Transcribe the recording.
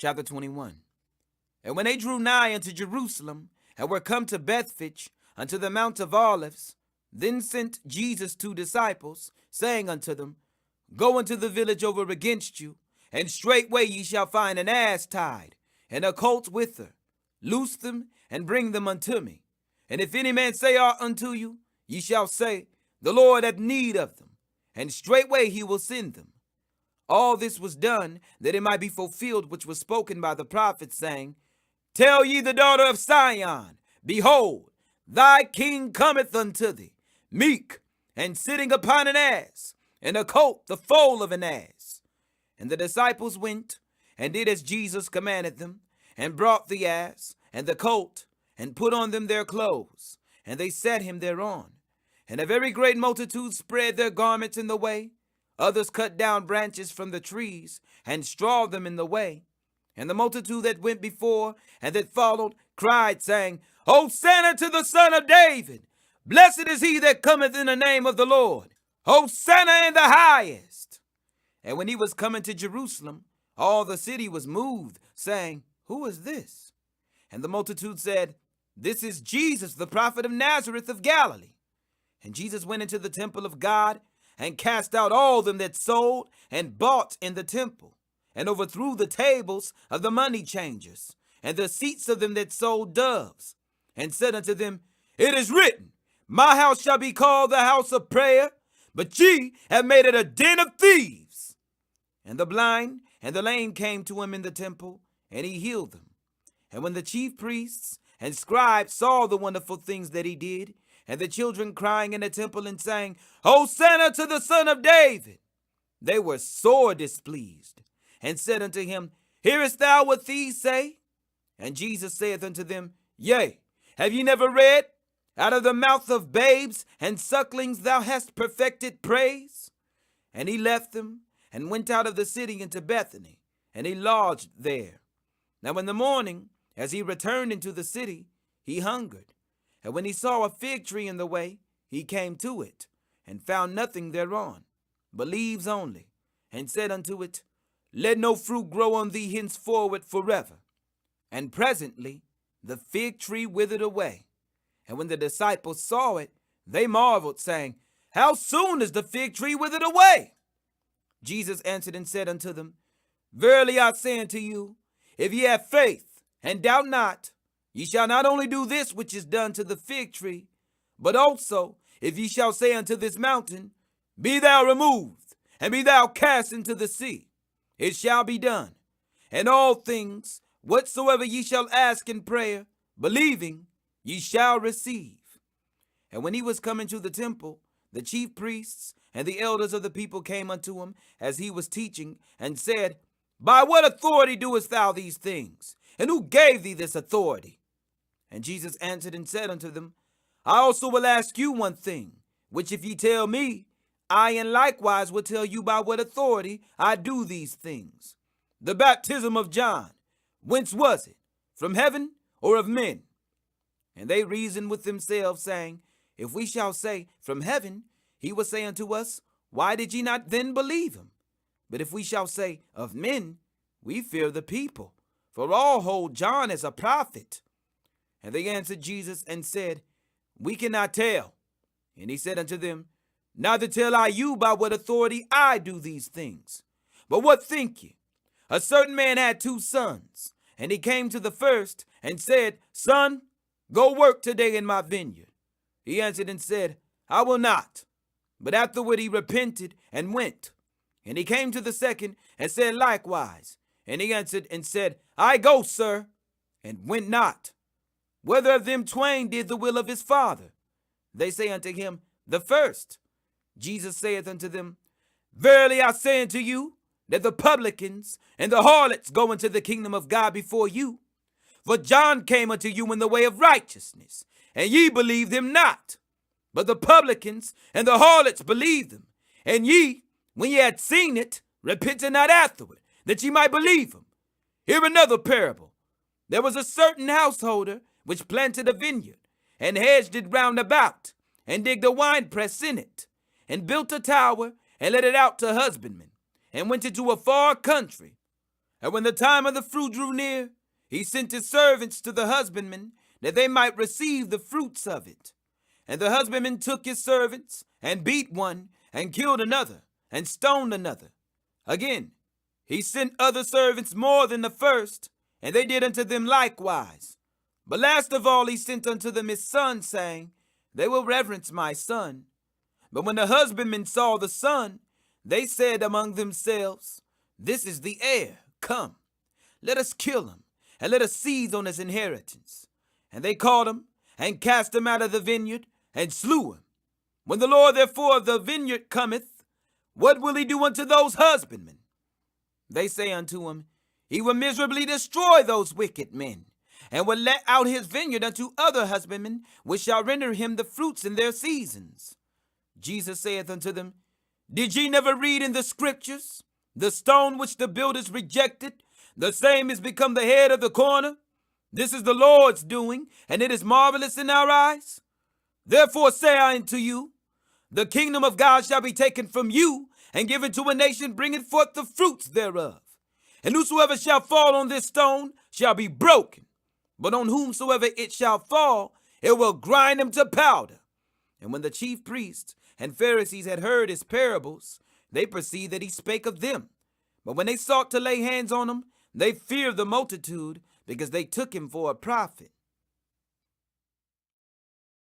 chapter 21. And when they drew nigh unto Jerusalem, and were come to Bethphage, unto the Mount of Olives, then sent Jesus 2 disciples, saying unto them, Go into the village over against you, and straightway ye shall find an ass tied, and a colt with her. Loose them, and bring them unto me. And if any man say aught unto you, ye shall say, The Lord hath need of them, and straightway he will send them. All this was done, that it might be fulfilled which was spoken by the prophet, saying, Tell ye the daughter of Sion, Behold, thy king cometh unto thee, meek, and sitting upon an ass, and a colt the foal of an ass. And the disciples went, and did as Jesus commanded them, and brought the ass, and the colt, and put on them their clothes, and they set him thereon. And a very great multitude spread their garments in the way. Others cut down branches from the trees, and strawed them in the way. And the multitude that went before, and that followed, cried, saying, Hosanna to the Son of David! Blessed is he that cometh in the name of the Lord! Hosanna in the highest! And when he was coming to Jerusalem, all the city was moved, saying, Who is this? And the multitude said, This is Jesus, the prophet of Nazareth of Galilee. And Jesus went into the temple of God, and cast out all them that sold and bought in the temple, and overthrew the tables of the money changers, and the seats of them that sold doves, and said unto them, It is written, My house shall be called the house of prayer, but ye have made it a den of thieves. And the blind and the lame came to him in the temple, and he healed them. And when the chief priests and scribes saw the wonderful things that he did, and the children crying in the temple and saying, Hosanna to the Son of David, they were sore displeased, and said unto him, Hearest thou what these say? And Jesus saith unto them, Yea, have ye never read, Out of the mouth of babes and sucklings thou hast perfected praise? And he left them, and went out of the city into Bethany, and he lodged there. Now in the morning, as he returned into the city, he hungered. And when he saw a fig tree in the way, he came to it, and found nothing thereon, but leaves only, and said unto it, Let no fruit grow on thee henceforward forever. And presently the fig tree withered away. And when the disciples saw it, they marveled, saying, How soon is the fig tree withered away? Jesus answered and said unto them, Verily I say unto you, if ye have faith, and doubt not, ye shall not only do this which is done to the fig tree, but also, if ye shall say unto this mountain, Be thou removed, and be thou cast into the sea, it shall be done. And all things, whatsoever ye shall ask in prayer, believing, ye shall receive. And when he was come into the temple, the chief priests and the elders of the people came unto him as he was teaching, and said, By what authority doest thou these things? And who gave thee this authority? And Jesus answered and said unto them, I also will ask you one thing, which if ye tell me, I in likewise will tell you by what authority I do these things. The baptism of John, whence was it? From heaven or of men? And they reasoned with themselves, saying, If we shall say, From heaven, he will say unto us, Why did ye not then believe him? But if we shall say, Of men, we fear the people, for all hold John as a prophet. And they answered Jesus and said, We cannot tell. And he said unto them, Neither tell I you by what authority I do these things. But what think ye? A certain man had 2 sons, and he came to the first and said, Son, go work today in my vineyard. He answered and said, I will not. But afterward he repented and went. And he came to the second and said likewise. And he answered and said, I go, sir, and went not. Whether of them twain did the will of his father? They say unto him, The first. Jesus saith unto them, Verily I say unto you, that the publicans and the harlots go into the kingdom of God before you. For John came unto you in the way of righteousness, and ye believed him not. But the publicans and the harlots believed him. And ye, when ye had seen it, repented not afterward, that ye might believe him. Hear another parable. There was a certain householder which planted a vineyard, and hedged it round about, and digged a winepress in it, and built a tower, and let it out to husbandmen, and went into a far country. And when the time of the fruit drew near, he sent his servants to the husbandmen, that they might receive the fruits of it. And the husbandman took his servants, and beat one, and killed another, and stoned another. Again, he sent other servants more than the first, and they did unto them likewise. But last of all he sent unto them his son, saying, They will reverence my son. But when the husbandmen saw the son, they said among themselves, This is the heir. Come, let us kill him, and let us seize on his inheritance. And they caught him, and cast him out of the vineyard, and slew him. When the Lord therefore of the vineyard cometh, what will he do unto those husbandmen? They say unto him, He will miserably destroy those wicked men, and will let out his vineyard unto other husbandmen, which shall render him the fruits in their seasons. Jesus saith unto them, Did ye never read in the scriptures, The stone which the builders rejected, the same is become the head of the corner? This is the Lord's doing, and it is marvelous in our eyes. Therefore say I unto you, the kingdom of God shall be taken from you, and given to a nation bringing forth the fruits thereof. And whosoever shall fall on this stone shall be broken, but on whomsoever it shall fall, it will grind him to powder. And when the chief priests and Pharisees had heard his parables, they perceived that he spake of them. But when they sought to lay hands on him, they feared the multitude, because they took him for a prophet.